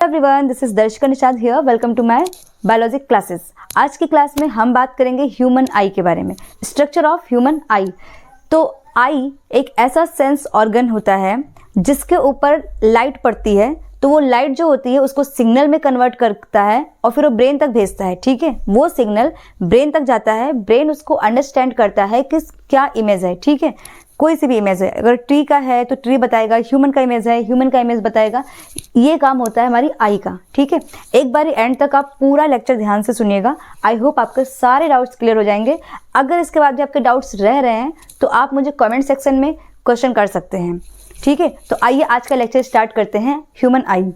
Everyone, this is Darshika Nishad here. Welcome to my biology classes. आज की class में हम बात करेंगे ह्यूमन आई के बारे में, स्ट्रक्चर ऑफ ह्यूमन आई। तो आई एक ऐसा सेंस ऑर्गन होता है जिसके ऊपर लाइट पड़ती है, तो वो लाइट जो होती है उसको सिग्नल में कन्वर्ट करता है और फिर वो ब्रेन तक भेजता है। ठीक है, वो सिग्नल ब्रेन तक जाता है, ब्रेन उसको अंडरस्टैंड करता है कि क्या इमेज है। ठीक है, कोई सी भी इमेज है, अगर ट्री का है तो ट्री बताएगा, ह्यूमन का इमेज है ह्यूमन का इमेज बताएगा। ये काम होता है हमारी आई का। ठीक है, एक बार एंड तक आप पूरा लेक्चर ध्यान से सुनिएगा। आई होप आपके सारे डाउट्स क्लियर हो जाएंगे। अगर इसके बाद भी आपके डाउट्स रह रहे हैं तो आप मुझे कमेंट सेक्शन में क्वेश्चन कर सकते हैं। ठीक है, तो आइए आज का लेक्चर स्टार्ट करते हैं। ह्यूमन आई,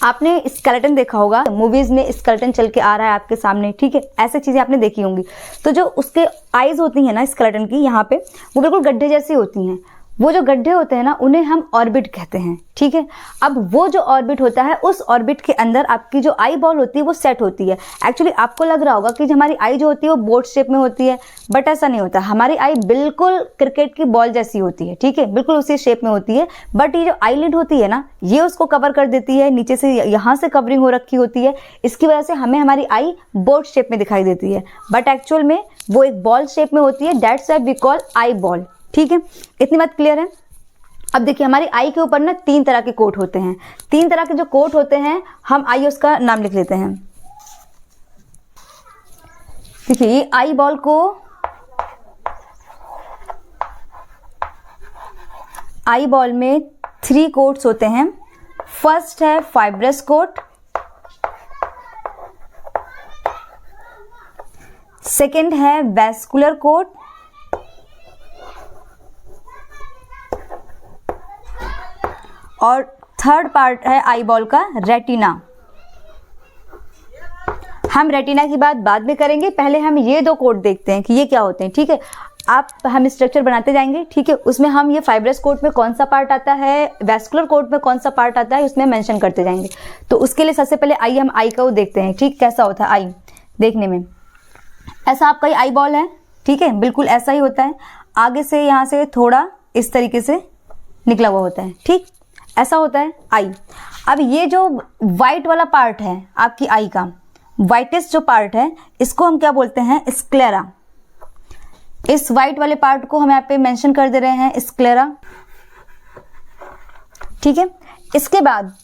आपने स्केलेटन देखा होगा, मूवीज में स्केलेटन चल के आ रहा है आपके सामने। ठीक है, ऐसी चीजें आपने देखी होंगी। तो जो उसके आईज होती हैं ना स्केलेटन की, यहाँ पे वो बिल्कुल गड्ढे जैसी होती हैं। वो जो गड्ढे होते हैं ना उन्हें हम ऑर्बिट कहते हैं। ठीक है, अब वो जो ऑर्बिट होता है उस ऑर्बिट के अंदर आपकी जो आई बॉल होती है वो सेट होती है। एक्चुअली आपको लग रहा होगा कि हमारी आई जो होती है वो बोट शेप में होती है, बट ऐसा नहीं होता। हमारी आई बिल्कुल क्रिकेट की बॉल जैसी होती है। ठीक है, बिल्कुल उसी शेप में होती है, बट ये जो आईलिड होती है ना ये उसको कवर कर देती है, नीचे से यहाँ से कवरिंग हो रखी होती है। इसकी वजह से हमें हमारी आई बोट शेप में दिखाई देती है, बट एक्चुअल में वो एक बॉल शेप में होती है। That's why we call eyeball. ठीक है, इतनी बात क्लियर है। अब देखिए हमारी आई के ऊपर ना 3 तरह के कोट होते हैं। 3 तरह के जो कोट होते हैं, हम आइए उसका नाम लिख लेते हैं। देखिए ये आई बॉल को आई बॉल में 3 कोट्स होते हैं। फर्स्ट है फाइब्रस कोट, सेकेंड है वैस्कुलर कोट, और थर्ड पार्ट है आई बॉल का रेटिना। हम रेटिना की बात बाद में करेंगे, पहले हम ये 2 कोट देखते हैं कि ये क्या होते हैं। ठीक है, हम स्ट्रक्चर बनाते जाएंगे। ठीक है, उसमें हम ये फाइब्रस कोट में कौन सा पार्ट आता है, वैस्कुलर कोट में कौन सा पार्ट आता है, उसमें मेंशन करते जाएंगे। तो उसके लिए सबसे पहले आइए हम आई को देखते हैं। ठीक, कैसा होता है आई देखने में। ऐसा आपका आई बॉल है। ठीक है, बिल्कुल ऐसा ही होता है। आगे से यहाँ से थोड़ा इस तरीके से निकला हुआ होता है। ठीक, ऐसा होता है आई। अब ये जो व्हाइट वाला पार्ट है आपकी आई का, व्हाइटेस्ट जो पार्ट है, इसको हम क्या बोलते हैं, स्क्लेरा। इस व्हाइट वाले पार्ट को हम यहाँ पे मेंशन कर दे रहे हैं स्क्लेरा। ठीक है, इसके बाद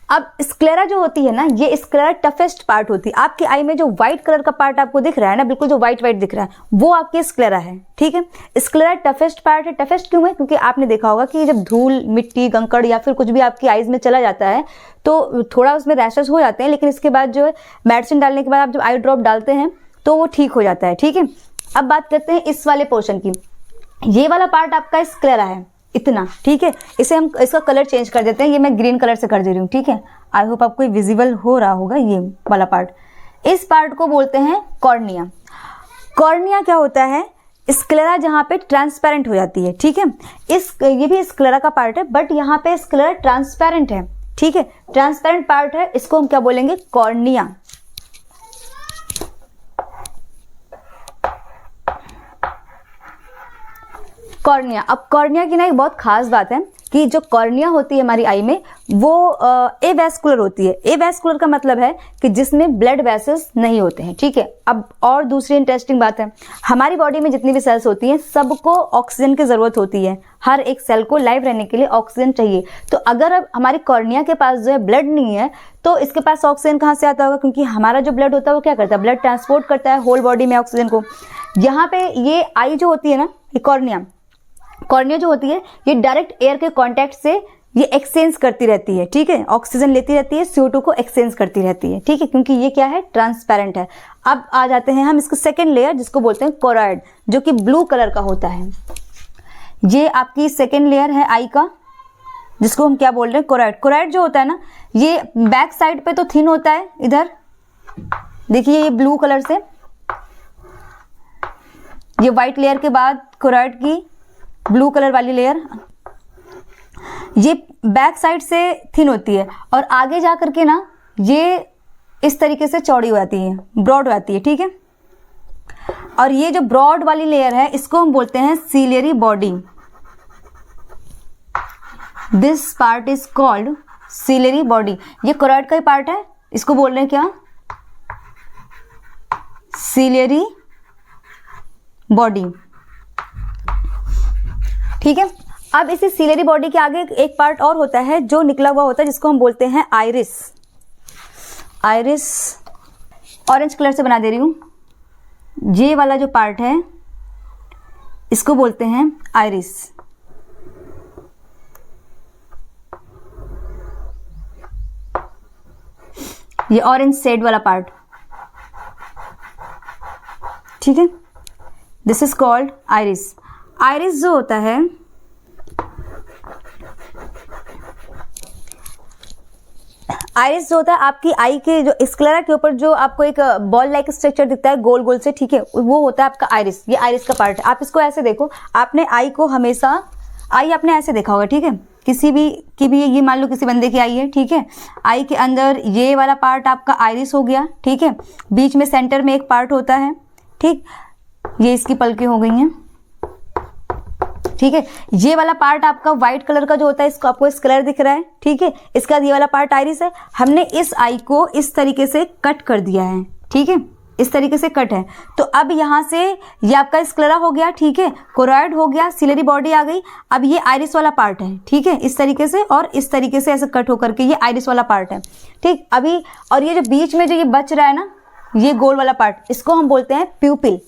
अब स्क्लेरा जो होती है ना, ये स्क्लेरा टफेस्ट पार्ट होती है। आपकी आई में जो व्हाइट कलर का पार्ट आपको दिख रहा है ना, बिल्कुल जो व्हाइट दिख रहा है, वो आपकी स्क्लेरा है। ठीक है, स्क्लेरा टफेस्ट पार्ट है। टफेस्ट क्यों है? क्योंकि आपने देखा होगा कि जब धूल, मिट्टी, कंकड़ या फिर कुछ भी आपकी आईज में चला जाता है तो थोड़ा उसमें रैशेस हो जाते हैं, लेकिन इसके बाद जो है मेडिसिन डालने के बाद आप जब आई ड्रॉप डालते हैं तो वो ठीक हो जाता है। ठीक है, अब बात करते हैं इस वाले पोर्शन की। ये वाला पार्ट आपका स्क्लेरा है इतना। ठीक है, इसे हम इसका कलर चेंज कर देते हैं। ये मैं ग्रीन कलर से कर दे रही हूँ। ठीक है, आई होप आपको विजिबल हो रहा होगा ये वाला पार्ट। इस पार्ट को बोलते हैं कॉर्निया। कॉर्निया क्या होता है? स्क्लेरा जहाँ पे ट्रांसपेरेंट हो जाती है। ठीक है, ये भी स्क्लेरा का पार्ट है, बट यहाँ पे स्क्लेरा ट्रांसपेरेंट है। ठीक है, ट्रांसपेरेंट पार्ट है, इसको हम क्या बोलेंगे, कॉर्निया। कॉर्निया। अब कॉर्निया की ना एक बहुत खास बात है कि जो कॉर्निया होती है हमारी आई में वो एवैस्कुलर होती है। एवैस्कुलर का मतलब है कि जिसमें ब्लड वेसल्स नहीं होते हैं। ठीक है, अब और दूसरी इंटरेस्टिंग बात है, हमारी बॉडी में जितनी भी सेल्स होती हैं सबको ऑक्सीजन की जरूरत होती है। हर एक सेल को लाइव रहने के लिए ऑक्सीजन चाहिए। तो अगर अब हमारी कॉर्निया के पास जो है ब्लड नहीं है तो इसके पास ऑक्सीजन कहाँ से आता होगा? क्योंकि हमारा जो ब्लड होता है वो क्या करता है, ब्लड ट्रांसपोर्ट करता है होल बॉडी में ऑक्सीजन को। यहाँ पे ये आई जो होती है ना, ये कॉर्निया जो होती है ये डायरेक्ट एयर के कांटेक्ट से ये एक्सचेंज करती रहती है। ठीक है, ऑक्सीजन लेती रहती है, CO2 को एक्सचेंज करती रहती है। ठीक है, क्योंकि ये क्या है, ट्रांसपेरेंट है। अब आ जाते हैं हम इसको सेकेंड लेयर, जिसको बोलते हैं कोरॉइड, जो कि ब्लू कलर का होता है। ये आपकी सेकेंड लेयर है आई का, जिसको हम क्या बोल रहे हैं, कोरॉइड। कोरॉइड जो होता है ना, ये बैक साइड पे तो थिन होता है। इधर देखिए ये ब्लू कलर से, ये व्हाइट लेयर के बाद कोरॉइड की ब्लू कलर वाली लेयर, ये बैक साइड से थिन होती है और आगे जा करके ना ये इस तरीके से चौड़ी हो जाती है, ब्रॉड हो जाती है। ठीक है, और ये जो ब्रॉड वाली लेयर है इसको हम बोलते हैं ciliary body. This part is called ciliary body, ये कोरॉइड का ही पार्ट है, इसको बोल रहे हैं क्या, सिलेरी बॉडी। ठीक है, अब इसी सिलेरी बॉडी के आगे एक पार्ट और होता है जो निकला हुआ होता है, जिसको हम बोलते हैं आइरिस। आइरिस ऑरेंज कलर से बना दे रही हूं। ये वाला जो पार्ट है इसको बोलते हैं आइरिस। ये ऑरेंज शेड वाला पार्ट, ठीक है, this is called iris. Iris जो होता है, आइरिस जो होता है आपकी आई के जो स्क्लेरा के ऊपर जो आपको एक बॉल लाइक स्ट्रक्चर दिखता है गोल गोल से, ठीक है, वो होता है आपका आइरिस। ये आइरिस का पार्ट है। आप इसको ऐसे देखो, आपने आई को हमेशा, आई आपने ऐसे देखा होगा, ठीक है, किसी भी की भी, ये मान लो किसी बंदे की आई है, ठीक है, आई के अंदर ये वाला पार्ट आपका आइरिस हो गया, ठीक है, बीच में सेंटर में एक पार्ट होता है, ठीक, ये इसकी पलकें हो गई हैं, ठीक है, ये वाला पार्ट आपका व्हाइट कलर का जो होता है, इसको आपको स्क्लेरा दिख रहा है, ठीक है, इसके बाद ये वाला पार्ट आइरिस है। हमने इस आई को इस तरीके से कट कर दिया है, ठीक है, इस तरीके से कट है। तो अब यहाँ से ये आपका स्क्लेरा हो गया, ठीक है, कोरॉइड हो गया, सिलेरी बॉडी आ गई। अब ये आइरिस वाला पार्ट है, ठीक है, इस तरीके से और इस तरीके से ऐसे कट होकर के ये आइरिस वाला पार्ट है, ठीक। अभी और ये जो बीच में जो ये बच रहा है ना, ये गोल वाला पार्ट, इसको हम बोलते हैं प्यूपिल।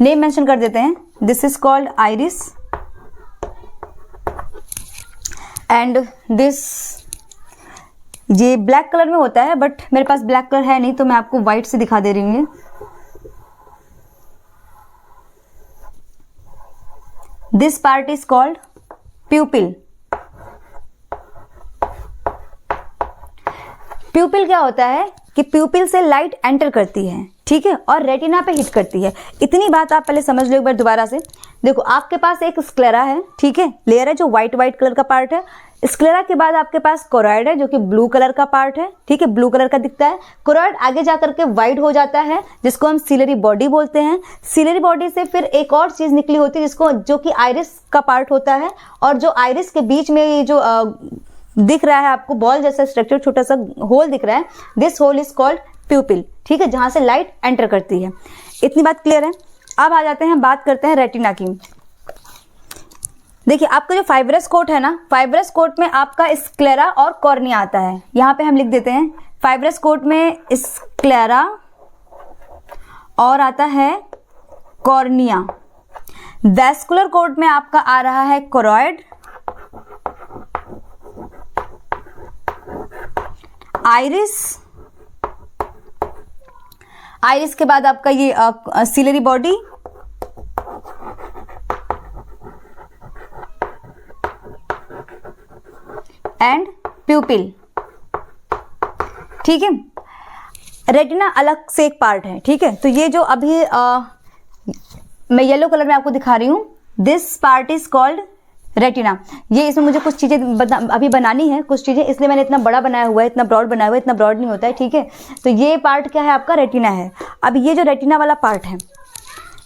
नेम मेंशन कर देते हैं, this is called iris and this, ये ब्लैक कलर में होता है बट मेरे पास ब्लैक कलर है नहीं, तो मैं आपको व्हाइट से दिखा दे रही हूँ। This part is called प्यूपिल। प्यूपिल क्या होता है कि प्यूपिल से लाइट एंटर करती है, ठीक है, और रेटिना पे हिट करती है। इतनी बात आप पहले समझ लो एक बार दोबारा से। देखो, आपके पास एक स्क्लेरा है, ठीक है, लेयर है जो व्हाइट कलर का पार्ट है। स्क्लेरा के बाद आपके पास कोरॉइड है जो कि ब्लू कलर का पार्ट है, ठीक है, ब्लू कलर का दिखता है। कोरॉइड आगे जाकर के व्हाइट हो जाता है, जिसको हम सिलेरी बॉडी बोलते हैं। सिलेरी बॉडी से फिर एक और चीज निकली होती है जिसको, जो कि आइरिस का पार्ट होता है, और जो आइरिस के बीच में ये जो दिख रहा है आपको बॉल जैसा स्ट्रक्चर, छोटा सा होल दिख रहा है, this hole is called pupil, ठीक है, जहां से लाइट एंटर करती है। इतनी बात क्लियर है। अब आ जाते हैं, बात करते हैं रेटिना की। देखिए, आपका जो फाइब्रस कोट है ना, फाइब्रस कोट में आपका स्क्लेरा और कॉर्निया आता है। यहां पे हम लिख देते हैं, फाइब्रस कोट में स्क्लेरा और आता है कॉर्निया। वैस्कुलर कोट में आपका आ रहा है कोरॉइड, आइरिस, आइरिस के बाद आपका ये सिलेरी बॉडी, एंड प्यूपिल, ठीक है। रेटिना अलग से एक पार्ट है, ठीक है। तो ये जो अभी मैं येलो कलर में आपको दिखा रही हूं, this part is called retina. ये इसमें मुझे कुछ चीजें अभी बनानी है, कुछ चीजें, इसलिए मैंने इतना बड़ा बनाया हुआ है, इतना ब्रॉड बनाया हुआ है, इतना ब्रॉड नहीं होता है, ठीक है। तो ये पार्ट क्या है आपका, रेटिना है। अब ये जो रेटिना वाला पार्ट है,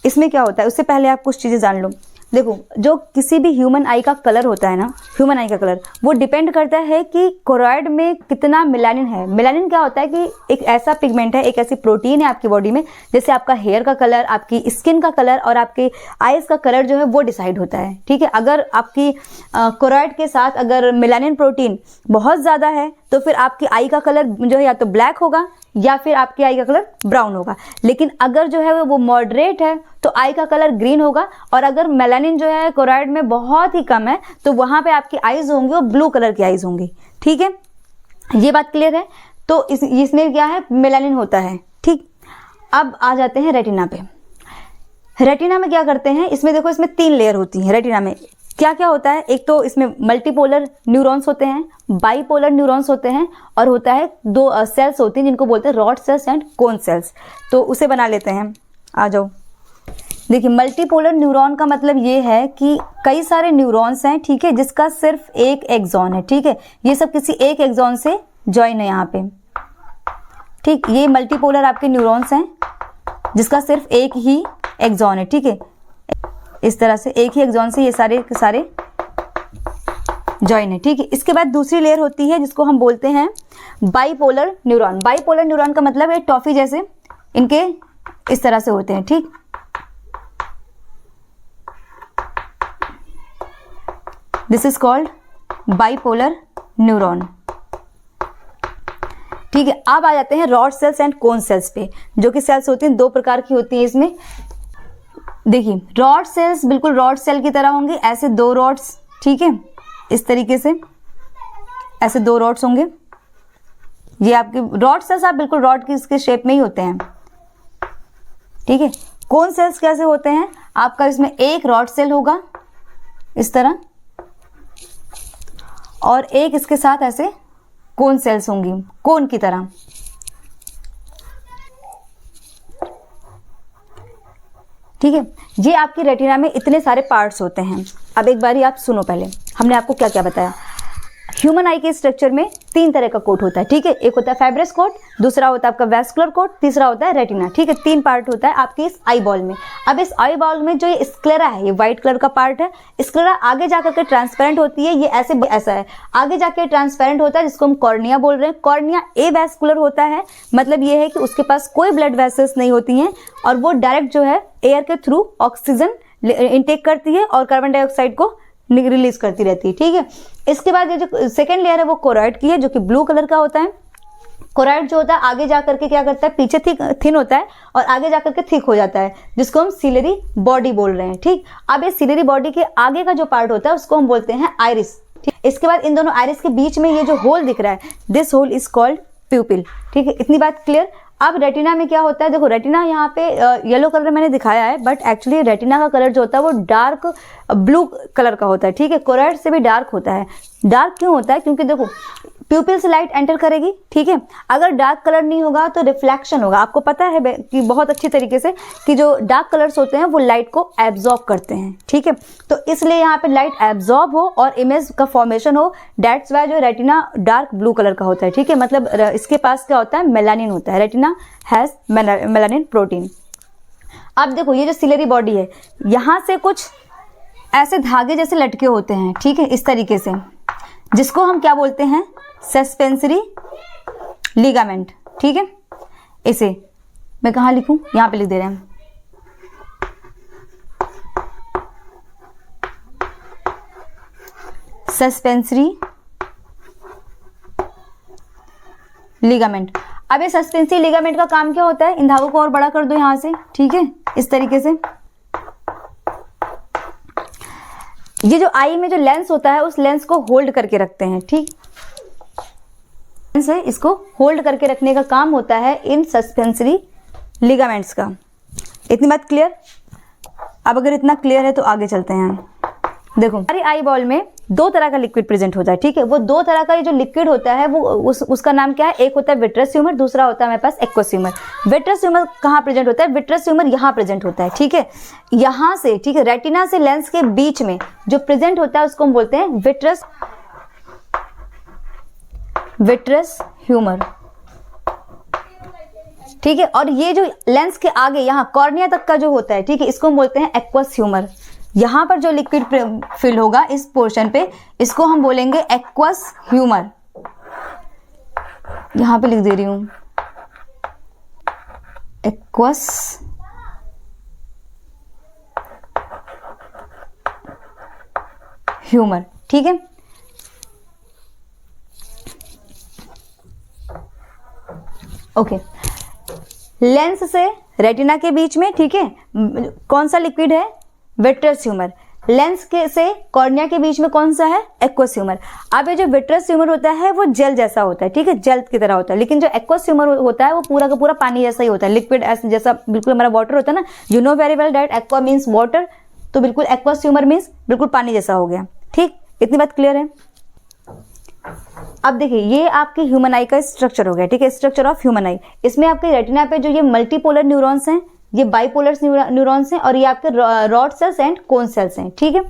इसमें क्या होता है, उससे पहले आप कुछ चीजें जान लो। देखो, जो किसी भी ह्यूमन आई का कलर होता है ना, ह्यूमन आई का कलर, वो डिपेंड करता है कि कोरॉइड में कितना मेलानिन है। मेलानिन क्या होता है कि एक ऐसा पिगमेंट है, एक ऐसी प्रोटीन है आपकी बॉडी में, जैसे आपका हेयर का कलर, आपकी स्किन का कलर और आपके आईज का कलर जो है वो डिसाइड होता है, ठीक है। अगर आपकी कोरॉइड के साथ अगर मेलानिन प्रोटीन बहुत ज़्यादा है तो फिर आपकी आई का कलर जो है या तो ब्लैक होगा या फिर आपकी आई का कलर ब्राउन होगा। लेकिन अगर जो है वो मॉडरेट है तो आई का कलर ग्रीन होगा, और अगर मेलानिन जो है कोरॉइड में बहुत ही कम है तो वहां पे आपकी आईज होंगी वो ब्लू कलर की आईज होंगी, ठीक है। ये बात क्लियर है। तो इसमें क्या है, मेलानिन होता है, ठीक। अब आ जाते हैं रेटिना पे। रेटिना में क्या करते हैं, इसमें देखो, इसमें 3 लेयर होती हैं रेटिना में। क्या क्या होता है, एक तो इसमें मल्टीपोलर न्यूरॉन्स होते हैं, बाइपोलर न्यूरॉन्स होते हैं, और होता है 2 सेल्स होती हैं जिनको बोलते हैं rod sales and cone cells. तो उसे बना लेते हैं, आ जाओ। देखिए, मल्टीपोलर न्यूरॉन का मतलब ये है कि कई सारे न्यूरॉन्स हैं, ठीक है, जिसका सिर्फ एक एक्सॉन है, ठीक है। ये सब किसी एक एक्सॉन से ज्वाइन है यहाँ पे, ठीक। ये मल्टीपोलर आपके न्यूरॉन्स हैं जिसका सिर्फ एक ही एक्सॉन है, ठीक है। इस तरह से एक ही एक्सॉन से ये सारे के सारे जॉइन है, ठीक है। इसके बाद दूसरी लेयर होती है जिसको हम बोलते हैं बाइपोलर न्यूरॉन। बाइपोलर न्यूरॉन का मतलब है टॉफी जैसे इनके इस तरह से होते हैं, ठीक। This is called bipolar neuron, ठीक है। अब आ जाते हैं rod sales and cone cells पे, जो कि सेल्स होती हैं 2 प्रकार की होती है इसमें। देखिए रॉड सेल्स बिल्कुल रॉड सेल की तरह होंगे, ऐसे 2 रॉड्स, ठीक है, इस तरीके से ऐसे 2 रॉड्स होंगे। ये आपके रॉड सेल्स आप बिल्कुल रॉड की इसके शेप में ही होते हैं, ठीक है। कोन सेल्स कैसे होते हैं, आपका इसमें एक रॉड सेल होगा इस तरह, और एक इसके साथ ऐसे कोन सेल्स होंगी कोन की तरह, ठीक है। ये आपकी रेटिना में इतने सारे पार्ट्स होते हैं। अब एक बारी आप सुनो, पहले हमने आपको क्या क्या बताया। ह्यूमन आई के स्ट्रक्चर में 3 तरह का कोट होता है, ठीक है। एक होता है फाइब्रस कोट, दूसरा होता है आपका वैस्कुलर कोट, तीसरा होता है रेटिना, ठीक है। 3 पार्ट होता है आपकी इस आई बॉल में। अब इस आई बॉल में जो ये स्क्लेरा है, ये व्हाइट कलर का पार्ट है। स्क्लेरा आगे जाकर के ट्रांसपेरेंट होती है, ये ऐसा है, आगे जाके ट्रांसपेरेंट होता है जिसको हम कॉर्निया बोल रहे हैं। कॉर्निया एवैस्कुलर होता है, मतलब ये है कि उसके पास कोई ब्लड वेसल्स नहीं होती हैं और वो डायरेक्ट जो है एयर के थ्रू ऑक्सीजन इनटेक करती है और कार्बन डाइऑक्साइड को रिलीज करती रहती है, ठीक है। इसके बाद ये जो सेकेंड लेयर है वो कोरॉइड की है, जो कि ब्लू कलर का होता है। कोरॉइड जो होता है आगे जाकर के क्या करता है, पीछे थिन होता है और आगे जाकर के थिक हो जाता है, जिसको हम सिलरी बॉडी बोल रहे हैं, ठीक। अब ये सिलरी बॉडी के आगे का जो पार्ट होता है उसको हम बोलते हैं आइरिस, ठीक। इसके बाद इन दोनों आइरिस के बीच में ये जो होल दिख रहा है, this hole is called pupil, ठीक है। इतनी बात क्लियर। अब रेटिना में क्या होता है, देखो रेटिना यहाँ पे येलो कलर मैंने दिखाया है, बट एक्चुअली रेटिना का कलर जो होता है वो डार्क ब्लू कलर का होता है, ठीक है। कोरॉइड से भी डार्क होता है। डार्क क्यों होता है, क्योंकि देखो प्यूपिल से लाइट एंटर करेगी, ठीक है। अगर डार्क कलर नहीं होगा तो रिफ्लेक्शन होगा। आपको पता है कि बहुत अच्छी तरीके से कि जो डार्क कलर्स होते हैं वो लाइट को एब्जॉर्ब करते हैं, ठीक है। तो इसलिए यहाँ पे लाइट एब्जॉर्ब हो और इमेज का फॉर्मेशन हो, दैट्स वाई जो रेटिना डार्क ब्लू कलर का होता है, ठीक है। मतलब इसके पास क्या होता है, मेलानिन होता है। Retina has melanin protein. अब देखो ये जो सिलरी बॉडी है, यहाँ से कुछ ऐसे धागे जैसे लटके होते हैं, ठीक है, इस तरीके से, जिसको हम क्या बोलते हैं, सस्पेंसरी लिगामेंट, ठीक है। इसे मैं कहाँ लिखूं, यहां पे लिख दे रहे हैं। Suspensory ligament. अब ये सस्पेंसरी लिगामेंट का काम क्या होता है, इन धागों को और बड़ा कर दो यहां से, ठीक है, इस तरीके से। ये जो आई में जो लेंस होता है उस लेंस को होल्ड करके रखते हैं, ठीक। लेंस है, इसको होल्ड करके रखने का काम होता है इन सस्पेंसरी लिगामेंट्स का। इतनी बात क्लियर। अब अगर इतना क्लियर है तो आगे चलते हैं। देखो हमारी आई बॉल में 2 तरह का लिक्विड प्रेजेंट होता है, ठीक है। वो 2 तरह का ये जो लिक्विड होता है वो उसका नाम क्या है, एक होता है विट्रस ह्यूमर, दूसरा होता है हमारे पास एक्वस ह्यूमर। विट्रस ह्यूमर कहाँ प्रेजेंट होता है, विट्रस ह्यूमर यहाँ प्रेजेंट होता है, ठीक है, यहाँ से, ठीक है। रेटिना से लेंस के बीच में जो प्रेजेंट होता है उसको हम बोलते हैं विट्रस ह्यूमर, ठीक है। और ये जो लेंस के आगे यहाँ कॉर्निया तक का जो होता है, ठीक है, इसको हम बोलते हैं एक्वस ह्यूमर। यहां पर जो लिक्विड फिल होगा इस पोर्शन पे, इसको हम बोलेंगे एक्वस ह्यूमर। यहां पे लिख दे रही हूं एक्वस ह्यूमर, ठीक है। ओके, लेंस से रेटिना के बीच में, ठीक है, कौन सा लिक्विड है, विट्रस ह्यूमर। लेंस के से कॉर्निया के बीच में कौन सा है, एक्वस ह्यूमर। अब ये जो विट्रस ह्यूमर होता है वो जेल जैसा होता है, ठीक है, जेल की तरह होता है। लेकिन जो एक्वस ह्यूमर होता है वो पूरा का पूरा पानी जैसा ही होता है, लिक्विड ऐसे जैसा, बिल्कुल हमारा वाटर होता है ना। You know very well that aqua means water, तो बिल्कुल एक्वस ह्यूमर मीन्स बिल्कुल पानी जैसा हो गया, ठीक। इतनी बात क्लियर है। अब देखिए ये आपकी ह्यूमन आई का स्ट्रक्चर हो गया, ठीक है, स्ट्रक्चर ऑफ ह्यूमन आई। इसमें आपके रेटिना पे जो ये मल्टीपोलर न्यूरॉन्स हैं, ये बाइपोलर न्यूरॉन्स हैं, और ये आपके rod sales and cone cells हैं, ठीक है।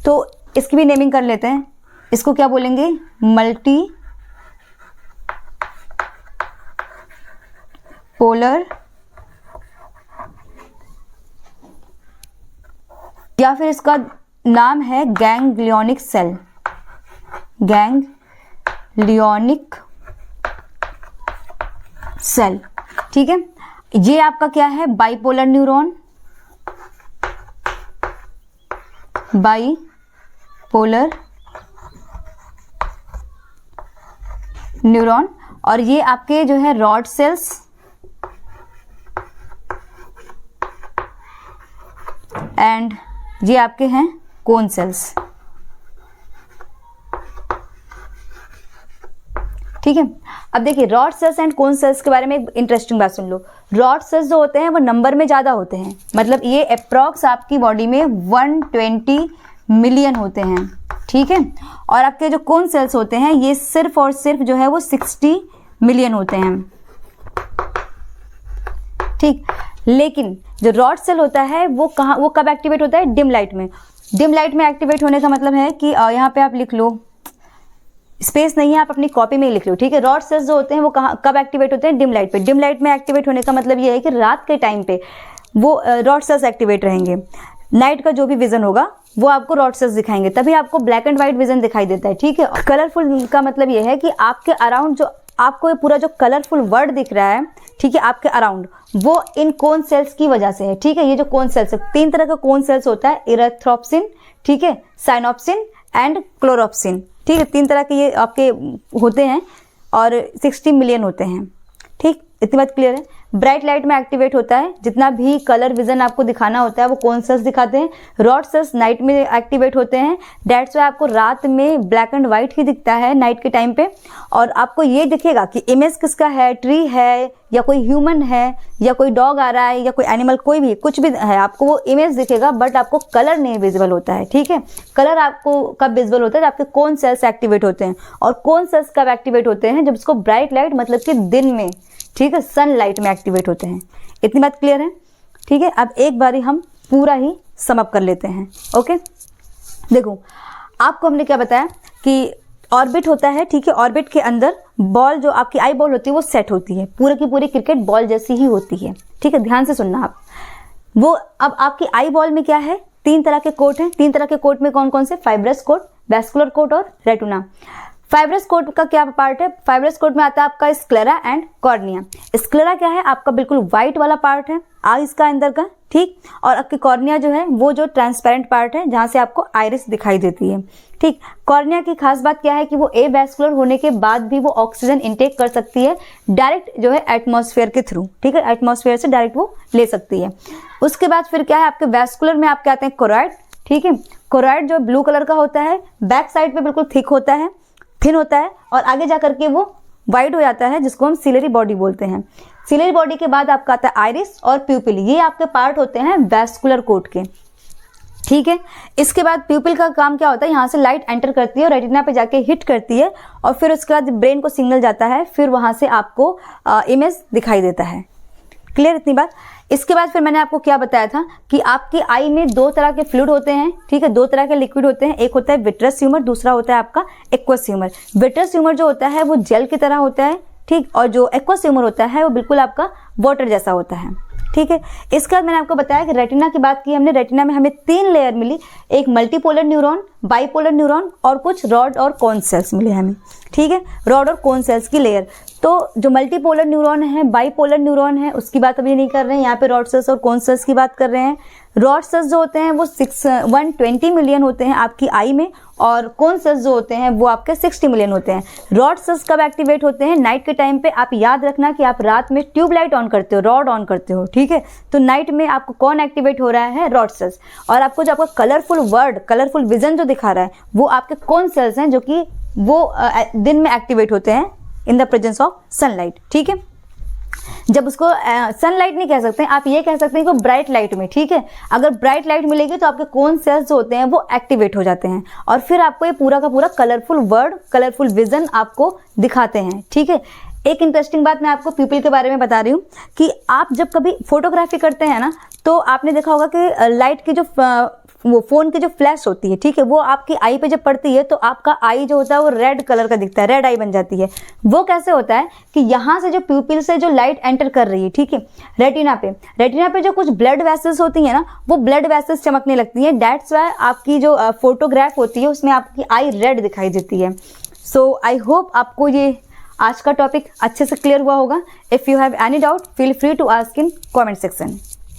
तो इसकी भी नेमिंग कर लेते हैं। इसको क्या बोलेंगे, मल्टी पोलर, या फिर इसका नाम है गैंग्लियोनिक सेल, गैंग्लियोनिक सेल। ठीक है, ये आपका क्या है, बाइपोलर न्यूरॉन, बाइपोलर न्यूरॉन। और ये आपके जो है रॉड सेल्स एंड ये आपके हैं कोन सेल्स। ठीक है, अब देखिए rod sales and cone cells के बारे में एक इंटरेस्टिंग बात सुन लो। रॉड सेल्स जो होते हैं वो नंबर में ज़्यादा होते हैं, मतलब ये अप्रॉक्स आपकी बॉडी में 120 मिलियन होते हैं। ठीक है, और आपके जो कोन सेल्स होते हैं ये सिर्फ और सिर्फ जो है वो 60 मिलियन होते हैं। ठीक, लेकिन जो रॉड सेल होता है वो कब एक्टिवेट होता है, डिम लाइट में। डिम लाइट में एक्टिवेट होने का मतलब है कि यहाँ पे आप लिख लो, स्पेस नहीं है, आप अपनी कॉपी में ही लिख लो। ठीक है, रॉड सेल्स जो होते हैं वो कब एक्टिवेट होते हैं, डिम लाइट पे। डिम लाइट में एक्टिवेट होने का मतलब ये है कि रात के टाइम पे वो रॉड सेल्स एक्टिवेट रहेंगे। नाइट का जो भी विजन होगा वो आपको रॉड सेल्स दिखाएंगे, तभी आपको ब्लैक एंड व्हाइट विजन दिखाई देता है। ठीक है, कलरफुल का मतलब ये है कि आपके अराउंड जो आपको ये पूरा जो कलरफुल वर्ड दिख रहा है, ठीक है, आपके अराउंड, वो इन कोन सेल्स की वजह से है। ठीक है, ये जो कोन सेल्स है, 3 तरह का कोन सेल्स होता है, इरेथ्रोप्सिन, ठीक है, साइनोप्सिन एंड क्लोरोप्सिन। ठीक है, 3 तरह के ये आपके होते हैं और 60 मिलियन होते हैं। ठीक, इतनी बात क्लियर है। ब्राइट लाइट में एक्टिवेट होता है, जितना भी कलर विजन आपको दिखाना होता है वो कोन सेल्स दिखाते हैं। रॉड सेल्स नाइट में एक्टिवेट होते हैं, दैट्स वाई आपको रात में ब्लैक एंड व्हाइट ही दिखता है नाइट के टाइम पे। और आपको ये दिखेगा कि इमेज किसका है, ट्री है या कोई ह्यूमन है या कोई डॉग आ रहा है या कोई एनिमल, कोई भी कुछ भी है, आपको वो इमेज दिखेगा, बट आपको कलर नहीं विजिबल होता है। ठीक है, कलर आपको कब विजिबल होता है, जब आपके कोन सेल्स एक्टिवेट होते हैं। और कोन सेल्स कब एक्टिवेट होते हैं, जब इसको ब्राइट लाइट मतलब कि दिन में, ठीक है, सनलाइट में एक्टिवेट होते हैं। इतनी बात क्लियर है। ठीक है, अब एक बारी हम पूरा ही सम अप कर लेते हैं। ओके, देखो आपको हमने क्या बताया कि ऑर्बिट होता है। ठीक है, ऑर्बिट के अंदर बॉल, जो आपकी आई बॉल होती है वो सेट होती है, पूरी की पूरी क्रिकेट बॉल जैसी ही होती है। ठीक है, ध्यान से सुनना आप। वो अब आपकी आई बॉल में क्या है, 3 तरह के कोट हैं। 3 तरह के कोट में कौन कौन से, फाइब्रस कोट, वैस्कुलर कोट और रेटिना। फाइब्रस कोट का क्या पार्ट है, फाइब्रस कोट में आता है आपका स्क्लेरा एंड कॉर्निया। स्क्लेरा क्या है, आपका बिल्कुल व्हाइट वाला पार्ट है आइस का अंदर का। ठीक, और आपकी कॉर्निया जो है वो जो ट्रांसपेरेंट पार्ट है, जहां से आपको आइरिस दिखाई देती है। ठीक, कॉर्निया की खास बात क्या है कि वो एवैस्कुलर होने के बाद भी वो ऑक्सीजन इंटेक कर सकती है डायरेक्ट जो है एटमॉस्फेयर के थ्रू। ठीक है, एटमॉस्फेयर से डायरेक्ट वो ले सकती है। उसके बाद फिर क्या है, आपके वैस्कुलर में आपके आते हैं कोरॉइड। ठीक है, कोरॉइड जो ब्लू कलर का होता है, बैक साइड पे बिल्कुल थिक होता है, थिन होता है, और आगे जा करके वो वाइड हो जाता है, जिसको हम सिलरी बॉडी बोलते हैं। सिलरी बॉडी के बाद आपका आता है आइरिस और प्यूपिल, ये आपके पार्ट होते हैं वैस्कुलर कोट के। ठीक है, इसके बाद प्यूपिल का काम क्या होता है, यहाँ से लाइट एंटर करती है और रेटिना पे जाके हिट करती है, और फिर उसके बाद ब्रेन को सिग्नल जाता है, फिर वहां से आपको इमेज दिखाई देता है। क्लियर इतनी बात। इसके बाद फिर मैंने आपको क्या बताया था कि आपकी आई में 2 तरह के फ्लूइड होते हैं। ठीक है, 2 तरह के लिक्विड होते हैं, एक होता है विट्रस ह्यूमर, दूसरा होता है आपका एक्वस ह्यूमर। विट्रस ह्यूमर जो होता है वो जेल की तरह होता है। ठीक, और जो एक्वस ह्यूमर होता है वो बिल्कुल आपका वाटर जैसा होता है। ठीक है, इसके बाद मैंने आपको बताया कि रेटिना की बात की हमने। रेटिना में हमें 3 लेयर मिली, एक मल्टीपोलर न्यूरॉन, बाइपोलर न्यूरॉन और कुछ रॉड और कोन सेल्स मिले हमें। ठीक है, रॉड और कोन सेल्स की लेयर। तो जो मल्टीपोलर न्यूरॉन है, बाइपोलर न्यूरॉन है, उसकी बात अभी नहीं कर रहे हैं, यहाँ पे रॉड सेल्स और कोन सेल्स की बात कर रहे हैं। रॉड सेल्स जो होते हैं वो 120 मिलियन होते हैं आपकी आई में, और कोन सेल्स जो होते हैं वो आपके 60 मिलियन होते हैं। रॉड सेल्स कब एक्टिवेट होते हैं, नाइट के टाइम पे। आप याद रखना कि आप रात में ट्यूबलाइट ऑन करते हो, रॉड ऑन करते हो। ठीक है, तो नाइट में आपको कौन एक्टिवेट हो रहा है, रॉड सेल्स। और आपको जो आपका कलरफुल वर्ड, कलरफुल विजन जो दिखा रहा है वो आपके कोन सेल्स हैं, जो कि वो दिन में एक्टिवेट होते हैं in the presence of sunlight. ठीक है, जब उसको सनलाइट नहीं कह सकते, आप ये कह सकते हैं कि ब्राइट लाइट में। ठीक है, अगर ब्राइट लाइट मिलेगी तो आपके कोन सेल्स जो होते हैं वो एक्टिवेट हो जाते हैं, और फिर आपको ये पूरा का पूरा कलरफुल वर्ड, कलरफुल विजन आपको दिखाते हैं। ठीक है, एक इंटरेस्टिंग बात मैं आपको प्यूपिल के बारे में बता रही हूँ कि आप जब कभी फोटोग्राफी करते हैं ना, तो आपने देखा होगा कि लाइट की जो वो फ़ोन की जो फ्लैश होती है, ठीक है, वो आपकी आई पे जब पड़ती है तो आपका आई जो होता है वो रेड कलर का दिखता है, रेड आई बन जाती है। वो कैसे होता है कि यहाँ से जो प्यूपिल से जो लाइट एंटर कर रही है, ठीक है, रेटिना पे जो कुछ ब्लड वेसल्स होती है ना, वो ब्लड वेसल्स चमकने लगती है। दैट्स वाई आपकी जो फोटोग्राफ होती है उसमें आपकी आई रेड दिखाई देती है। सो आई होप आपको ये आज का टॉपिक अच्छे से क्लियर हुआ होगा। If you have any doubt feel free to ask in comment section.